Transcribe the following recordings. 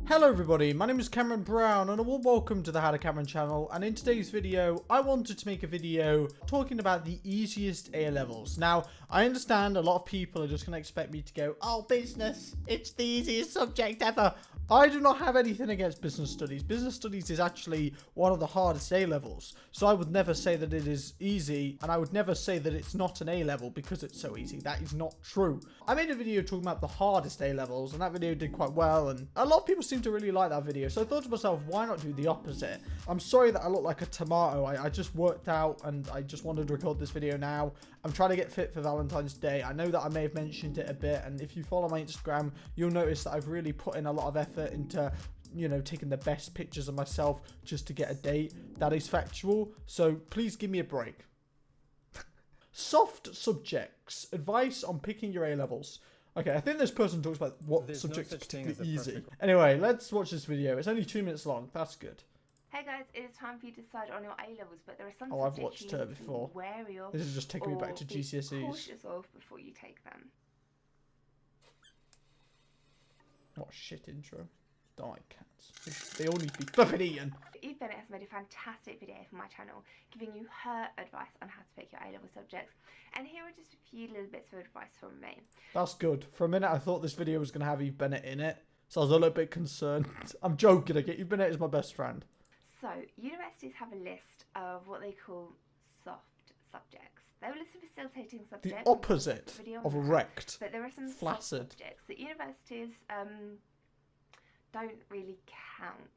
Hello everybody, my name is Cameron Brown and a warm welcome to the How to Cameron channel, and in today's video I wanted to make a video talking about the easiest A levels. Now I understand a lot of people are just going to expect me to go, oh business, it's the easiest subject ever. I do not have anything against business studies. Business studies is actually one of the hardest A levels, so I would never say that it is easy, and I would never say that it's not an A level because it's so easy. That is not true. I made a video talking about the hardest A levels, and that video did quite well, and a lot of people seem to really like that video, so I thought to myself, why not do the opposite? I'm sorry that I look like a tomato. I just worked out and I just wanted to record this video now. I'm trying to get fit for Valentine's Day. I know that I may have mentioned it a bit, and if you follow my Instagram, you'll notice that I've really put in a lot of effort into, you know, taking the best pictures of myself just to get a date. That is factual, so please give me a break. Soft subjects. Advice on picking your A levels. Okay, I think this person talks about what subjects are particularly easy. Anyway, let's watch this video. It's only 2 minutes long. That's good. Hey guys, it is time for you to decide on your A levels, but there are some I've subjects watched you her need to be before. wary of. This is just taking me back to be GCSEs. cautious of before you take them. What a shit intro. Die cats. They all need to be flipping eaten. Eve Bennett has made a fantastic video for my channel, giving you her advice on how to pick your A level subjects. And here are just a few little bits of advice from me. That's good. For a minute, I thought this video was going to have Eve Bennett in it, so I was a little bit concerned. I'm joking. Okay, Eve Bennett is my best friend. So, universities have a list of what they call soft subjects. They're a list of facilitating subjects. The opposite of erect. But there are some flaccid soft subjects that universities don't really count.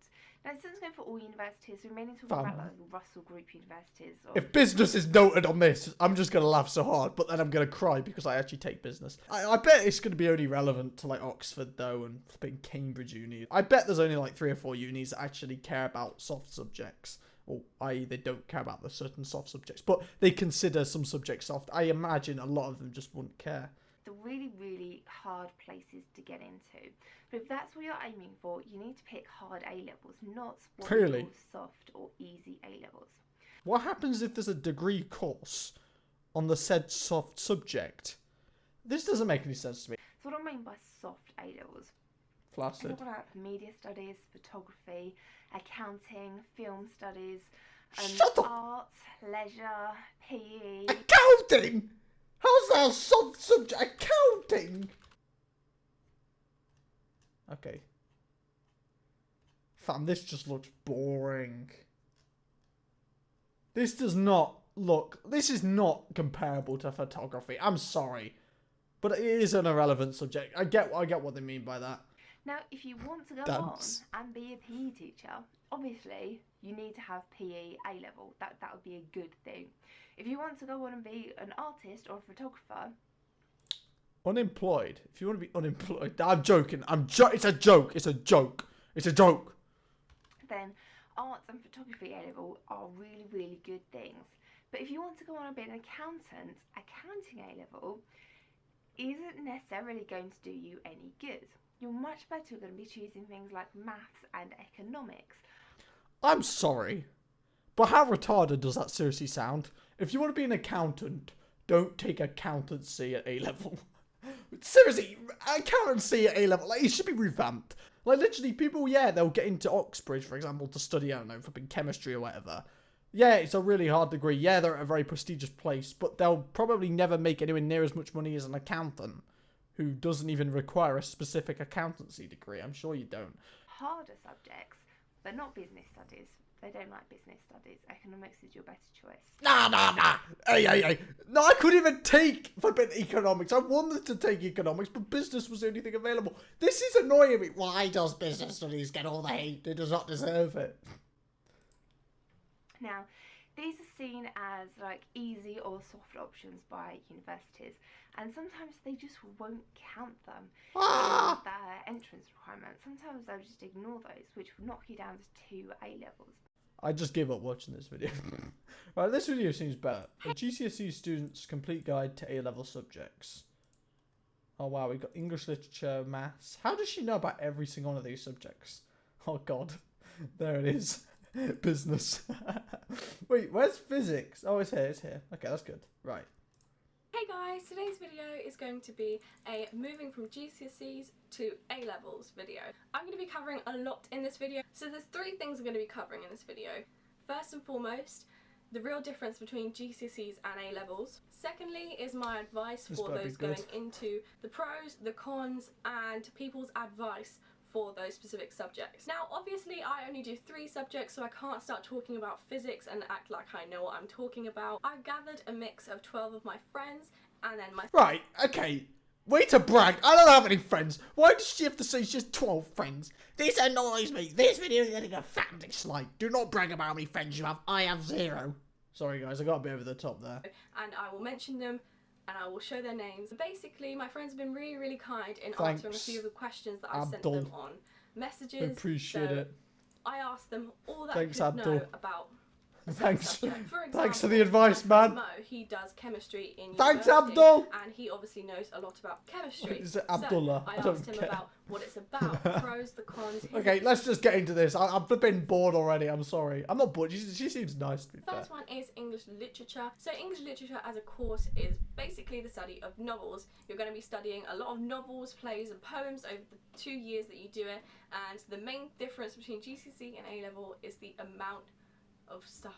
Now, this doesn't go for all universities. We're mainly talking about like Russell Group universities. Or if business is noted on this, I'm just going to laugh so hard, but then I'm going to cry because I actually take business. I bet it's going to be only relevant to like Oxford though, and flipping Cambridge uni. I bet there's only like 3 or 4 unis that actually care about soft subjects. Or i.e. they don't care about the certain soft subjects, but they consider some subjects soft. I imagine a lot of them just wouldn't care. The really, really hard places to get into. But if that's what you're aiming for, you need to pick hard A levels, not what you call soft or easy A levels. What happens if there's a degree course on the said soft subject? This doesn't make any sense to me. So what I mean by soft A levels? Flaccid. I'm talking about media studies, photography, accounting, film studies, art, leisure, PE. Accounting? How's that a soft subject? Accounting? Okay. Fam, this just looks boring. This does not look... This is not comparable to photography. I'm sorry. But it is an irrelevant subject. I get what they mean by that. Now, if you want to go on and be a PE teacher, obviously you need to have PE A level. That would be a good thing. If you want to go on and be an artist or a photographer, unemployed. If you want to be unemployed, I'm joking. It's a joke. It's a joke. It's a joke. Then arts and photography A level are really, really good things. But if you want to go on and be an accountant, accounting A level isn't necessarily going to do you any good. You're much better going to be choosing things like maths and economics. I'm sorry, but how retarded does that seriously sound? If you want to be an accountant, don't take accountancy at A level. Seriously, accountancy at A level, like, it should be revamped. Like, literally, people, yeah, they'll get into Oxbridge, for example, to study, I don't know, flipping chemistry or whatever. Yeah, it's a really hard degree. Yeah, they're at a very prestigious place, but they'll probably never make anywhere near as much money as an accountant who doesn't even require a specific accountancy degree. I'm sure you don't. Harder subjects, but not business studies. They don't like business studies. Economics is your better choice. Nah. Hey. No, I couldn't even take flipping economics. I wanted to take economics, but business was the only thing available. This is annoying me. Why does business studies get all the hate? It does not deserve it. Now, these are seen as like easy or soft options by universities, and sometimes they just won't count them in their entrance requirements. Sometimes they'll just ignore those, which will knock you down to 2 A levels. I just gave up watching this video. Right, this video seems better. A GCSE student's complete guide to A level subjects. Oh wow, we've got English literature, maths. How does she know about every single one of these subjects? Oh god, there it is. Business. Wait, where's physics? Oh, it's here. Okay, that's good. Right. Hey guys, today's video is going to be a moving from GCSEs to A-levels video. I'm going to be covering a lot in this video, so there's 3 things I'm going to be covering in this video. First and foremost, the real difference between GCSEs and A-levels. Secondly is my advice for those going into the pros, the cons, and people's advice for those specific subjects. Now obviously I only do 3 subjects, so I can't start talking about physics and act like I know what I'm talking about. I've gathered a mix of 12 of my friends and then my... Right, okay. Way to brag. I don't have any friends. Why does she have to say she has 12 friends? This annoys me. This video is getting a fat dislike. Do not brag about how many friends you have. I have 0. Sorry guys, I got a bit over the top there. And I will mention them and I will show their names. Basically, my friends have been really kind in answering a few of the questions that I've sent them on messages. I appreciate it. I asked them all that I could know about a Thanks. subject. For example, Thanks for the advice, man. Mo, he does chemistry in Thanks, university, Abdul. and he obviously knows a lot about chemistry. Is it Abdullah? So I asked him about what it's about, the pros, the cons. Okay, let's just get into this. I've been bored already. I'm sorry. I'm not bored. She seems nice, to be fair. First one is English literature. So English literature as a course is basically the study of novels. You're going to be studying a lot of novels, plays and poems over the 2 years that you do it, and the main difference between GCSE and A-level is the amount of stuff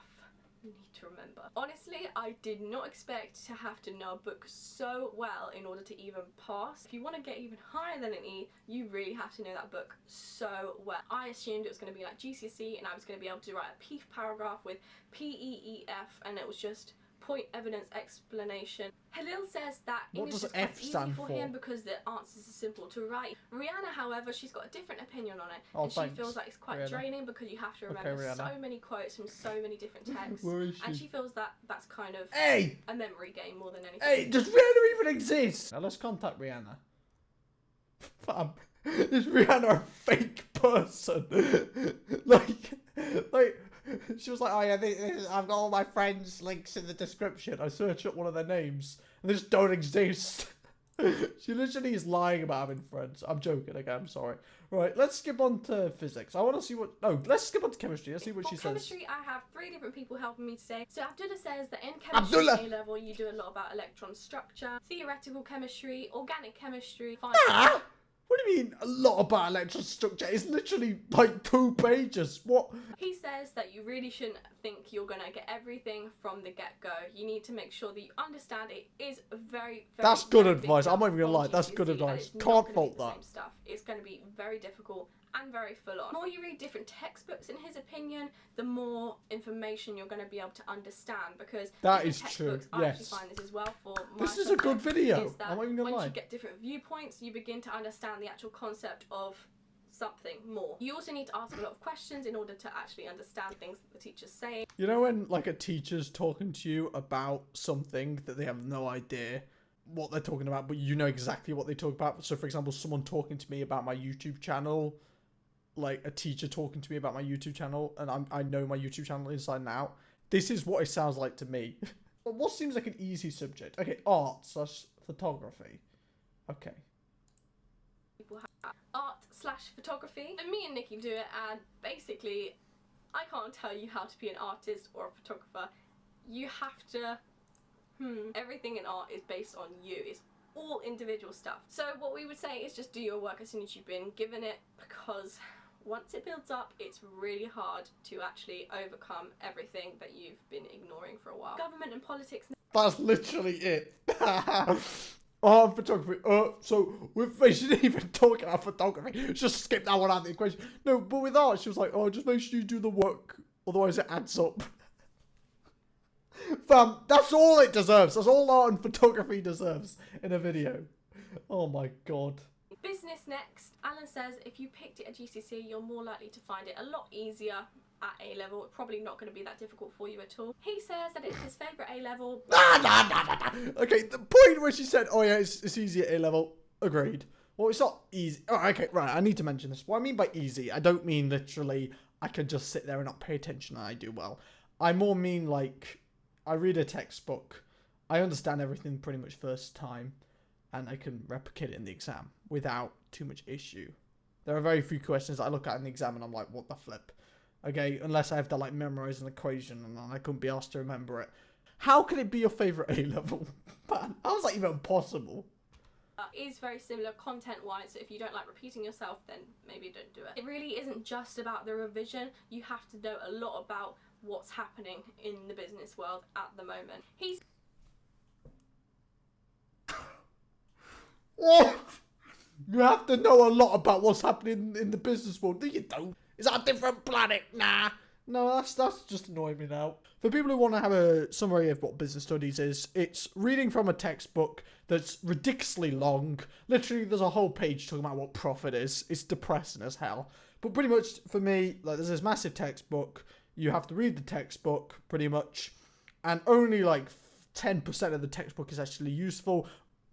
you need to remember. Honestly, I did not expect to have to know a book so well in order to even pass. If you want to get even higher than an E, you really have to know that book so well. I assumed it was going to be like GCSE and I was going to be able to write a PEEF paragraph with PEEF, and it was just point, evidence, explanation. Halil says that English is quite easy for him because the answers are simple to write. Rihanna, however, she's got a different opinion on it, and she feels like it's quite draining because you have to remember so many quotes from so many different texts. Where is she? And she feels that that's kind of a memory game more than anything. Hey, does Rihanna even exist? Now let's contact Rihanna. Fam, is Rihanna a fake person? like. She was like, oh yeah, I've got all my friends' links in the description. I search up one of their names, and they just don't exist. She literally is lying about having friends. I'm joking, okay, I'm sorry. Right, let's skip on to physics. I want to see what... No, let's skip on to chemistry. Let's see what she says. Chemistry, I have 3 different people helping me today. So Abdullah says that in chemistry A-level, you do a lot about electron structure, theoretical chemistry, organic chemistry... What do you mean, a lot about electron structure? It's literally like 2 pages. What? He says that you really shouldn't think you're going to get everything from the get-go. You need to make sure that you understand it is very That's good advice. I'm not even going to lie. That's good advice. Can't fault that. Same stuff. It's going to be very difficult and very full on. The more you read different textbooks, in his opinion, the more information you're going to be able to understand, because that is true. I actually find this as well for my This is a good video. Is that I'm not even going to lie. Once you get different viewpoints, you begin to understand the actual concept of something more. You also need to ask a lot of questions in order to actually understand things that the teacher's saying. You know when like a teacher's talking to you about something that they have no idea what they're talking about, but you know exactly what they talk about? So for example, someone talking to me about my YouTube channel, like a teacher talking to me about my YouTube channel, and I know my YouTube channel inside and out. This is what it sounds like to me. What seems like an easy subject? Okay, art/photography. Okay. People have art/photography, and me and Nikki do it, and basically I can't tell you how to be an artist or a photographer. You have to everything in art is based on you. It's all individual stuff. So what we would say is just do your work as soon as you've been given it, because once it builds up, it's really hard to actually overcome everything that you've been ignoring for a while. Government and politics. That's literally it. Art and photography. So she didn't even talk about photography. Just skip that one out of the equation. No, but with art, she was like, oh, just make sure you do the work, otherwise it adds up. Fam, that's all it deserves. That's all art and photography deserves in a video. Oh my god. Business next. Alan says if you picked it at GCSE, you're more likely to find it a lot easier at A-level. It's probably not going to be that difficult for you at all. He says that it's his favourite A-level. Okay, the point where she said, oh yeah, it's easy at A-level. Agreed. Well, it's not easy. Oh, okay, right, I need to mention this. What I mean by easy, I don't mean literally I can just sit there and not pay attention and I do well. I more mean like, I read a textbook, I understand everything pretty much first time, and I can replicate it in the exam without too much issue. There are very few questions that I look at in the exam and I'm like, what the flip? Okay, unless I have to like memorize an equation and I couldn't be asked to remember it. How can it be your favourite A-level? Man, how is that even possible? Is very similar content-wise, so if you don't like repeating yourself, then maybe don't do it. It really isn't just about the revision. You have to know a lot about what's happening in the business world at the moment. You have to know a lot about what's happening in the business world. No, you don't. Is that a different planet? Nah. No, that's just annoying me now. For people who want to have a summary of what business studies is, it's reading from a textbook that's ridiculously long. Literally, there's a whole page talking about what profit is. It's depressing as hell. But pretty much, for me, like, there's this massive textbook. You have to read the textbook, pretty much. And only, like, 10% of the textbook is actually useful.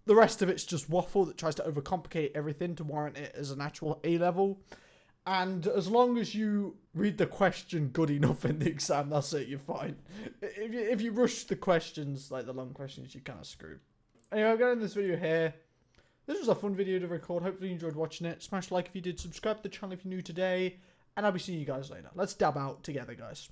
The rest of it's just waffle that tries to overcomplicate everything to warrant it as an actual A-level. And as long as you read the question good enough in the exam, that's it, you're fine. If you rush the questions, like the long questions, you're kind of screwed. Anyway, I'm going to end this video here. This was a fun video to record. Hopefully you enjoyed watching it. Smash like if you did. Subscribe to the channel if you're new today. And I'll be seeing you guys later. Let's dab out together, guys.